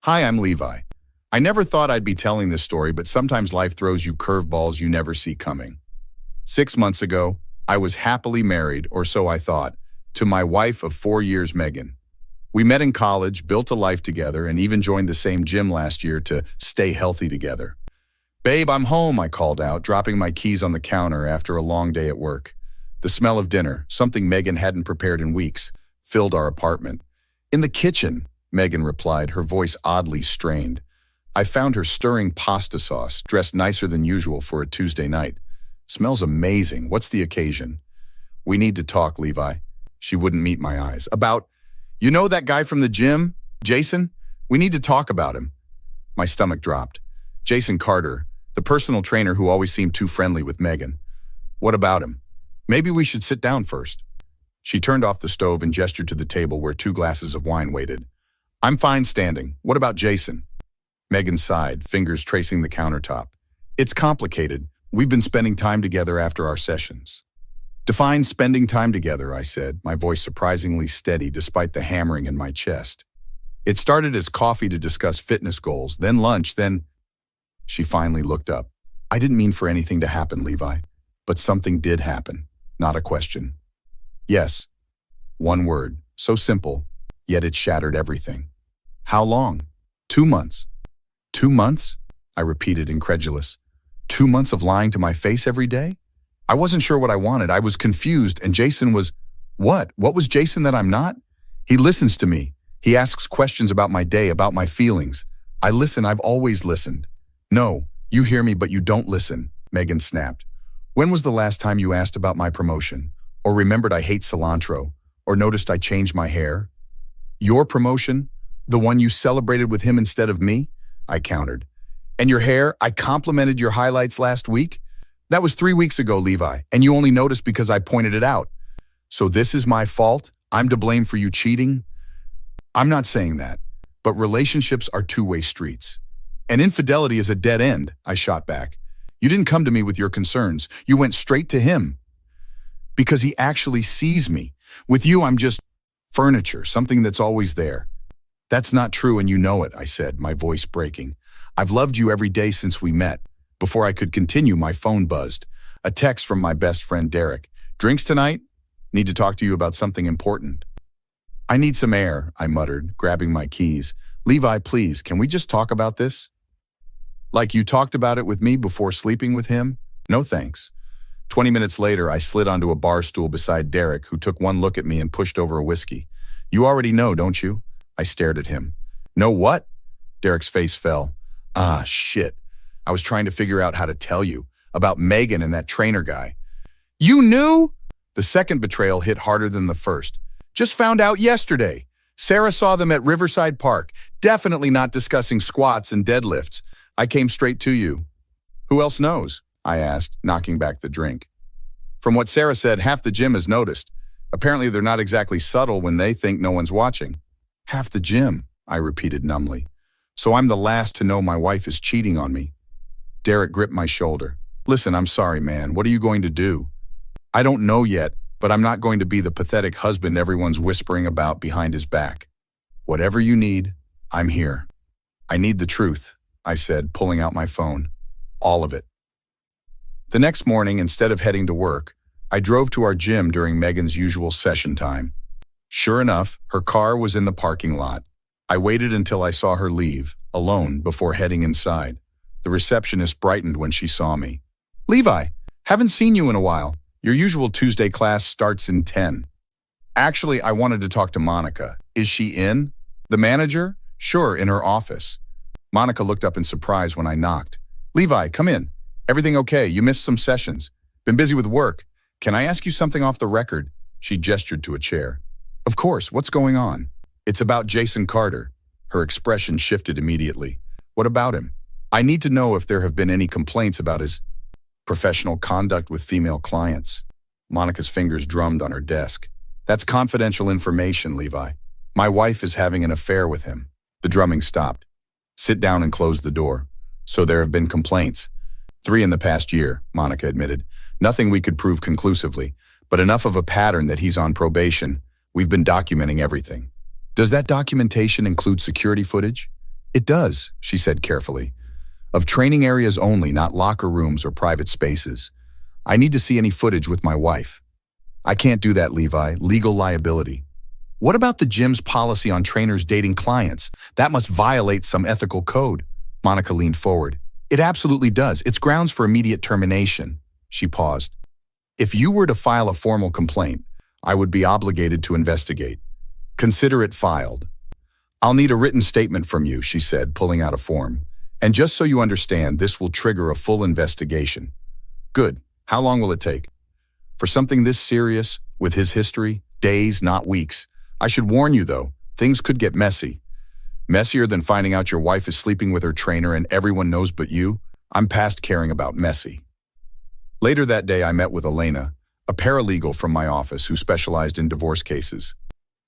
Hi, I'm Levi. I never thought I'd be telling this story, but sometimes life throws you curveballs you never see coming. 6 months ago, I was happily married, or so I thought, to my wife of 4 years, Megan. We met in college, built a life together, and even joined the same gym last year to stay healthy together. "Babe, I'm home," I called out, dropping my keys on the counter after a long day at work. The smell of dinner, something Megan hadn't prepared in weeks, filled our apartment. "In the kitchen," Megan replied, her voice oddly strained. I found her stirring pasta sauce, dressed nicer than usual for a Tuesday night. "Smells amazing. What's the occasion?" "We need to talk, Levi." She wouldn't meet my eyes. "About, you know that guy from the gym, Jason? We need to talk about him." My stomach dropped. Jason Carter, the personal trainer who always seemed too friendly with Megan. "What about him? Maybe we should sit down first." She turned off the stove and gestured to the table where 2 glasses of wine waited. "I'm fine standing. What about Jason?" Megan sighed, fingers tracing the countertop. "It's complicated. We've been spending time together after our sessions." "Define spending time together," I said, my voice surprisingly steady despite the hammering in my chest. "It started as coffee to discuss fitness goals, then lunch, then—" She finally looked up. "I didn't mean for anything to happen, Levi, but something did happen, not a question." "Yes." One word, so simple, yet it shattered everything. "How long?" "2 months." "2 months?" I repeated, incredulous. 2 months of lying to my face every day? I wasn't sure what I wanted. I was confused, and Jason was— What? What was Jason that I'm not? He listens to me. He asks questions about my day, about my feelings. I listen. I've always listened. "No, you hear me, but you don't listen," Megan snapped. "When was the last time you asked about my promotion? Or remembered I hate cilantro? Or noticed I changed my hair?" "Your promotion? The one you celebrated with him instead of me?" I countered. "And your hair? I complimented your highlights last week? That was 3 weeks ago, Levi, and you only noticed because I pointed it out. So this is my fault? I'm to blame for you cheating?" "I'm not saying that, but relationships are two-way streets. And infidelity is a dead end," I shot back. "You didn't come to me with your concerns. You went straight to him. Because he actually sees me. With you, I'm just furniture, something that's always there." "That's not true, and you know it," I said, my voice breaking. "I've loved you every day since we met." Before I could continue, my phone buzzed. A text from my best friend, Derek. "Drinks tonight? Need to talk to you about something important." "I need some air," I muttered, grabbing my keys. "Levi, please, can we just talk about this?" "Like you talked about it with me before sleeping with him? No thanks." 20 minutes later, I slid onto a bar stool beside Derek, who took one look at me and pushed over a whiskey. "You already know, don't you?" I stared at him. "Know what?" Derek's face fell. "Ah, shit. I was trying to figure out how to tell you about Megan and that trainer guy." "You knew?" The second betrayal hit harder than the first. "Just found out yesterday. Sarah saw them at Riverside Park, definitely not discussing squats and deadlifts. I came straight to you." "Who else knows?" I asked, knocking back the drink. "From what Sarah said, half the gym has noticed. Apparently they're not exactly subtle when they think no one's watching." "Half the gym," I repeated numbly. "So I'm the last to know my wife is cheating on me." Derek gripped my shoulder. "Listen, I'm sorry, man. What are you going to do?" "I don't know yet, but I'm not going to be the pathetic husband everyone's whispering about behind his back. Whatever you need, I'm here." "I need the truth," I said, pulling out my phone. "All of it." The next morning, instead of heading to work, I drove to our gym during Megan's usual session time. Sure enough, her car was in the parking lot. I waited until I saw her leave, alone, before heading inside. The receptionist brightened when she saw me. "Levi, haven't seen you in a while. Your usual Tuesday class starts in 10. "Actually, I wanted to talk to Monica. Is she in?" "The manager?" "Sure, in her office." Monica looked up in surprise when I knocked. "Levi, come in. Everything okay? You missed some sessions. Been busy with work. Can I ask you something off the record?" She gestured to a chair. "Of course, what's going on?" "It's about Jason Carter." Her expression shifted immediately. "What about him?" "I need to know if there have been any complaints about his professional conduct with female clients." Monica's fingers drummed on her desk. "That's confidential information, Levi. My wife is having an affair with him." The drumming stopped. "Sit down and close the door." "So there have been complaints?" 3 in the past year, Monica admitted. "Nothing we could prove conclusively, but enough of a pattern that he's on probation. We've been documenting everything." "Does that documentation include security footage?" It does, she said carefully. Of training areas only, not locker rooms or private spaces. I need to see any footage with my wife. I can't do that, Levi. Legal liability. What about the gym's policy on trainers dating clients? That must violate some ethical code. Monica leaned forward. It absolutely does. It's grounds for immediate termination. She paused. If you were to file a formal complaint, I would be obligated to investigate. Consider it filed. I'll need a written statement from you, she said, pulling out a form. And just so you understand, this will trigger a full investigation. Good. How long will it take? For something this serious, with his history, days, not weeks. I should warn you, though, things could get messy. Messier than finding out your wife is sleeping with her trainer and everyone knows but you? I'm past caring about messy. Later that day, I met with Elena, a paralegal from my office who specialized in divorce cases.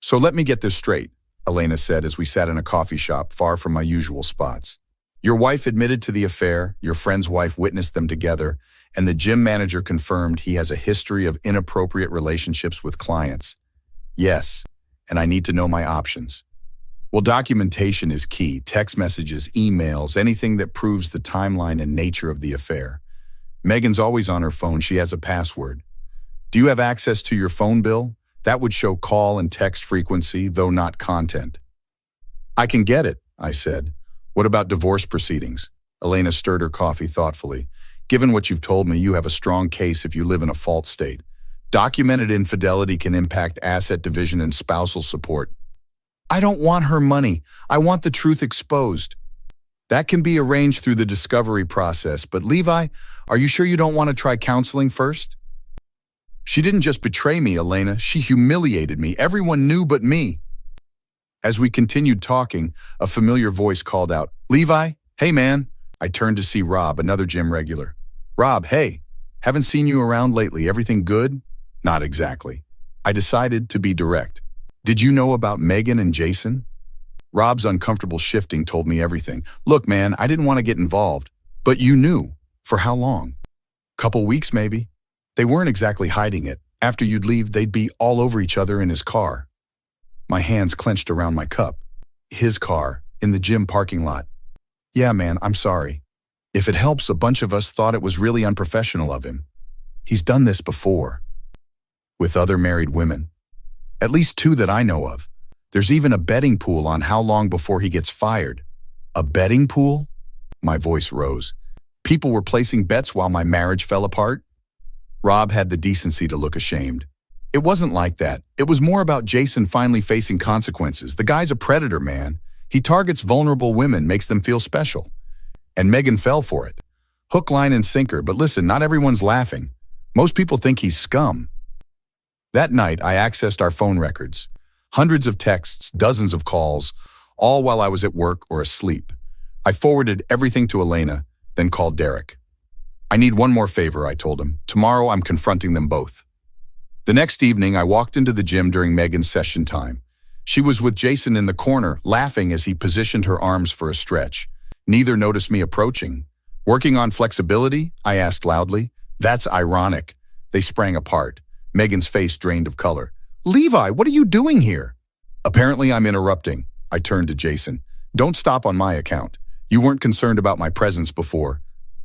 So let me get this straight, Elena said as we sat in a coffee shop far from my usual spots. Your wife admitted to the affair, your friend's wife witnessed them together, and the gym manager confirmed he has a history of inappropriate relationships with clients. Yes, and I need to know my options. Well, documentation is key. Text messages, emails, anything that proves the timeline and nature of the affair. Megan's always on her phone. She has a password. Do you have access to your phone bill? That would show call and text frequency, though not content. I can get it, I said. What about divorce proceedings? Elena stirred her coffee thoughtfully. Given what you've told me, you have a strong case if you live in a fault state. Documented infidelity can impact asset division and spousal support. I don't want her money. I want the truth exposed. That can be arranged through the discovery process, but Levi, are you sure you don't want to try counseling first? She didn't just betray me, Elena. She humiliated me. Everyone knew but me. As we continued talking, a familiar voice called out, Levi, hey man. I turned to see Rob, another gym regular. Rob, hey, haven't seen you around lately. Everything good? Not exactly. I decided to be direct. Did you know about Megan and Jason? Rob's uncomfortable shifting told me everything. Look, man, I didn't want to get involved. But you knew. For how long? Couple weeks, maybe. They weren't exactly hiding it. After you'd leave, they'd be all over each other in his car. My hands clenched around my cup. His car, in the gym parking lot. Yeah, man, I'm sorry. If it helps, a bunch of us thought it was really unprofessional of him. He's done this before. With other married women. At least 2 that I know of. There's even a betting pool on how long before he gets fired. A betting pool? My voice rose. People were placing bets while my marriage fell apart? Rob had the decency to look ashamed. It wasn't like that. It was more about Jason finally facing consequences. The guy's a predator, man. He targets vulnerable women, makes them feel special. And Megan fell for it. Hook, line, and sinker, but listen, not everyone's laughing. Most people think he's scum. That night, I accessed our phone records. Hundreds of texts, dozens of calls, all while I was at work or asleep. I forwarded everything to Elena, then called Derek. I need one more favor, I told him. Tomorrow, I'm confronting them both. The next evening, I walked into the gym during Megan's session time. She was with Jason in the corner, laughing as he positioned her arms for a stretch. Neither noticed me approaching. Working on flexibility? I asked loudly. That's ironic. They sprang apart. Megan's face drained of color. Levi, what are you doing here? Apparently, I'm interrupting. I turned to Jason. Don't stop on my account. You weren't concerned about my presence before.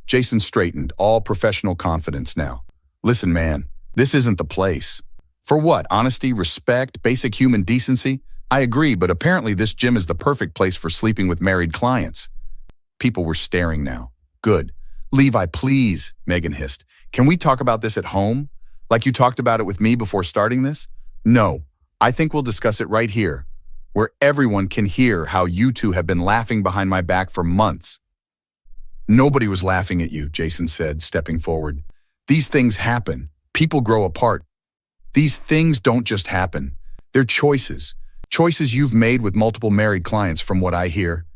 Jason straightened, all professional confidence now. Listen, man, this isn't the place. For what? Honesty, respect, basic human decency? I agree, but apparently this gym is the perfect place for sleeping with married clients. People were staring now. Good. Levi, please, Megan hissed. Can we talk about this at home? Like you talked about it with me before starting this? No, I think we'll discuss it right here, where everyone can hear how you 2 have been laughing behind my back for months. Nobody was laughing at you, Jason said, stepping forward. These things happen. People grow apart. These things don't just happen. They're choices. Choices you've made with multiple married clients, from what I hear.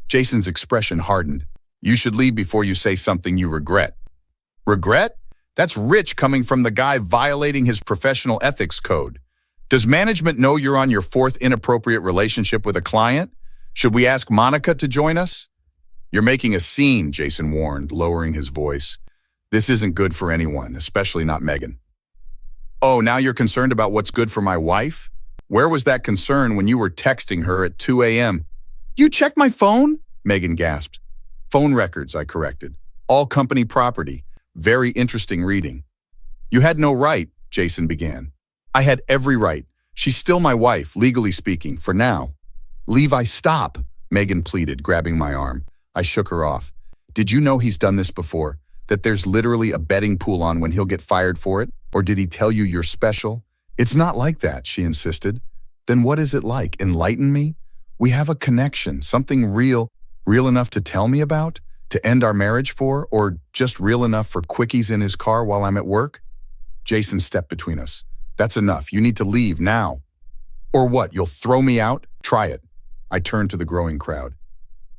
Jason's expression hardened. You should leave before you say something you regret. Regret? That's rich coming from the guy violating his professional ethics code. Does management know you're on your 4th inappropriate relationship with a client? Should we ask Monica to join us? You're making a scene, Jason warned, lowering his voice. This isn't good for anyone, especially not Megan. Oh, now you're concerned about what's good for my wife? Where was that concern when you were texting her at 2 a.m.? You checked my phone? Megan gasped. Phone records, I corrected. All company property. Very interesting reading. You had no right, Jason began. I had every right. She's still my wife, legally speaking, for now. Levi, stop, Megan pleaded, grabbing my arm. I shook her off. Did you know he's done this before? That there's literally a betting pool on when he'll get fired for it? Or did he tell you you're special? It's not like that, she insisted. Then what is it like? Enlighten me? We have a connection, something real enough to tell me about? To end our marriage for? Or just real enough for quickies in his car while I'm at work? Jason stepped between us. That's enough. You need to leave now. Or what, you'll throw me out? Try it. I turned to the growing crowd.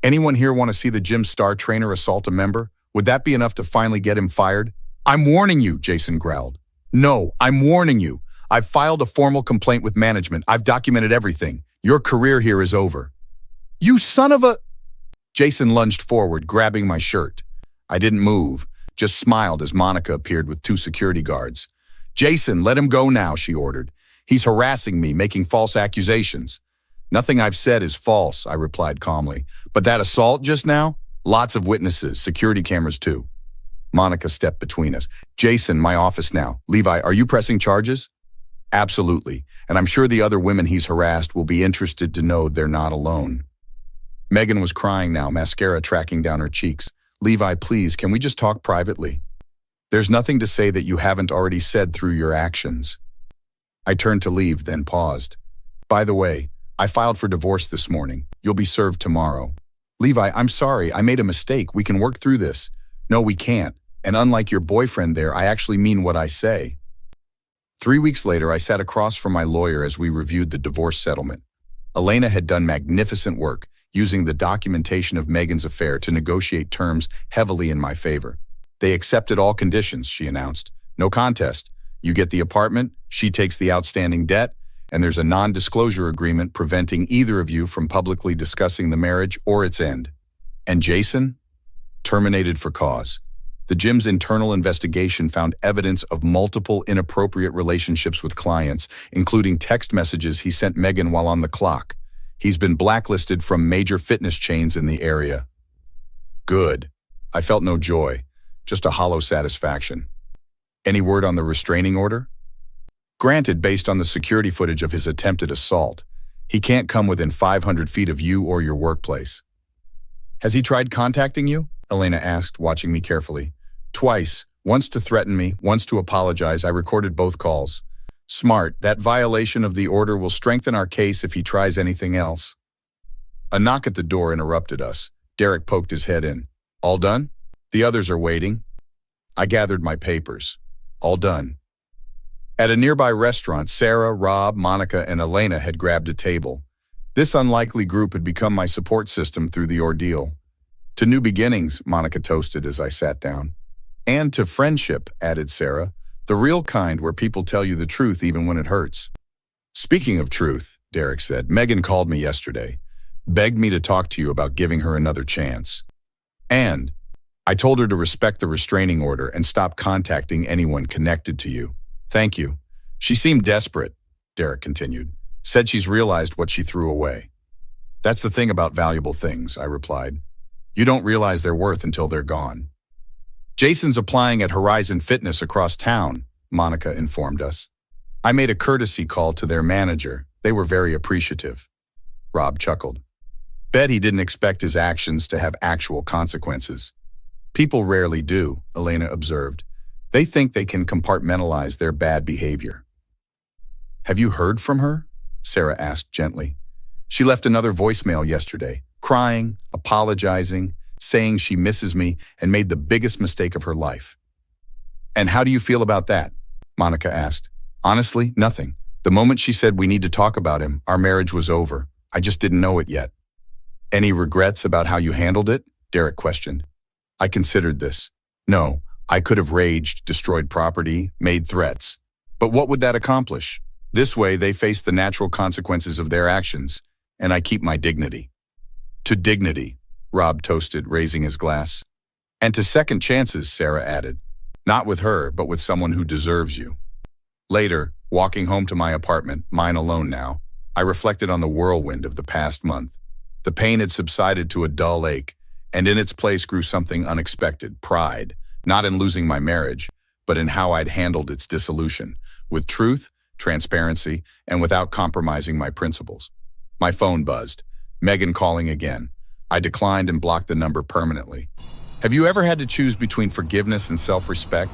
Anyone here want to see the gym star trainer assault a member? Would that be enough to finally get him fired? I'm warning you, Jason growled. No, I'm warning you. I've filed a formal complaint with management. I've documented everything. Your career here is over. You son of a... Jason lunged forward, grabbing my shirt. I didn't move, just smiled as Monica appeared with 2 security guards. Jason, let him go now, she ordered. He's harassing me, making false accusations. Nothing I've said is false, I replied calmly. But that assault just now? Lots of witnesses, security cameras too. Monica stepped between us. Jason, my office now. Levi, are you pressing charges? Absolutely, and I'm sure the other women he's harassed will be interested to know they're not alone. Megan was crying now, mascara tracking down her cheeks. Levi, please, can we just talk privately? There's nothing to say that you haven't already said through your actions. I turned to leave, then paused. By the way, I filed for divorce this morning. You'll be served tomorrow. Levi, I'm sorry, I made a mistake. We can work through this. No, we can't. And unlike your boyfriend there, I actually mean what I say. 3 weeks later, I sat across from my lawyer as we reviewed the divorce settlement. Elena had done magnificent work, using the documentation of Megan's affair to negotiate terms heavily in my favor. They accepted all conditions, she announced. No contest. You get the apartment, she takes the outstanding debt, and there's a non-disclosure agreement preventing either of you from publicly discussing the marriage or its end. And Jason? Terminated for cause. The gym's internal investigation found evidence of multiple inappropriate relationships with clients, including text messages he sent Megan while on the clock. He's been blacklisted from major fitness chains in the area. Good. I felt no joy, just a hollow satisfaction. Any word on the restraining order? Granted, based on the security footage of his attempted assault, he can't come within 500 feet of you or your workplace. Has he tried contacting you? Elena asked, watching me carefully. Twice, once to threaten me, once to apologize. I recorded both calls. Smart, that violation of the order will strengthen our case if he tries anything else. A knock at the door interrupted us. Derek poked his head in. All done? The others are waiting. I gathered my papers. All done. At a nearby restaurant, Sarah, Rob, Monica, and Elena had grabbed a table. This unlikely group had become my support system through the ordeal. To new beginnings, Monica toasted as I sat down. And to friendship, added Sarah, the real kind where people tell you the truth even when it hurts. Speaking of truth, Derek said, Megan called me yesterday, begged me to talk to you about giving her another chance. And I told her to respect the restraining order and stop contacting anyone connected to you. Thank you. She seemed desperate, Derek continued. Said she's realized what she threw away. That's the thing about valuable things, I replied. You don't realize their worth until they're gone. Jason's applying at Horizon Fitness across town, Monica informed us. I made a courtesy call to their manager. They were very appreciative. Rob chuckled. Bet he didn't expect his actions to have actual consequences. People rarely do, Elena observed. They think they can compartmentalize their bad behavior. Have you heard from her? Sarah asked gently. She left another voicemail yesterday, crying, apologizing, saying she misses me and made the biggest mistake of her life. And how do you feel about that? Monica asked. Honestly, nothing. The moment she said we need to talk about him, our marriage was over. I just didn't know it yet. Any regrets about how you handled it? Derek questioned. I considered this. No, I could have raged, destroyed property, made threats. But what would that accomplish? This way, they face the natural consequences of their actions, and I keep my dignity. To dignity, Rob toasted, raising his glass. And to second chances, Sarah added. Not with her, but with someone who deserves you. Later, walking home to my apartment, mine alone now, I reflected on the whirlwind of the past month. The pain had subsided to a dull ache, and in its place grew something unexpected, pride, not in losing my marriage, but in how I'd handled its dissolution, with truth, transparency, and without compromising my principles. My phone buzzed. Megan calling again. I declined and blocked the number permanently. Have you ever had to choose between forgiveness and self-respect?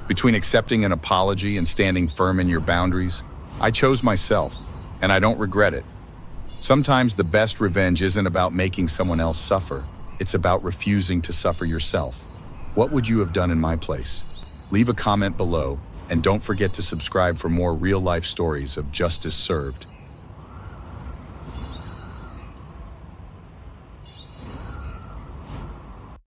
Between accepting an apology and standing firm in your boundaries? I chose myself, and I don't regret it. Sometimes the best revenge isn't about making someone else suffer. It's about refusing to suffer yourself. What would you have done in my place? Leave a comment below, and don't forget to subscribe for more real-life stories of justice served.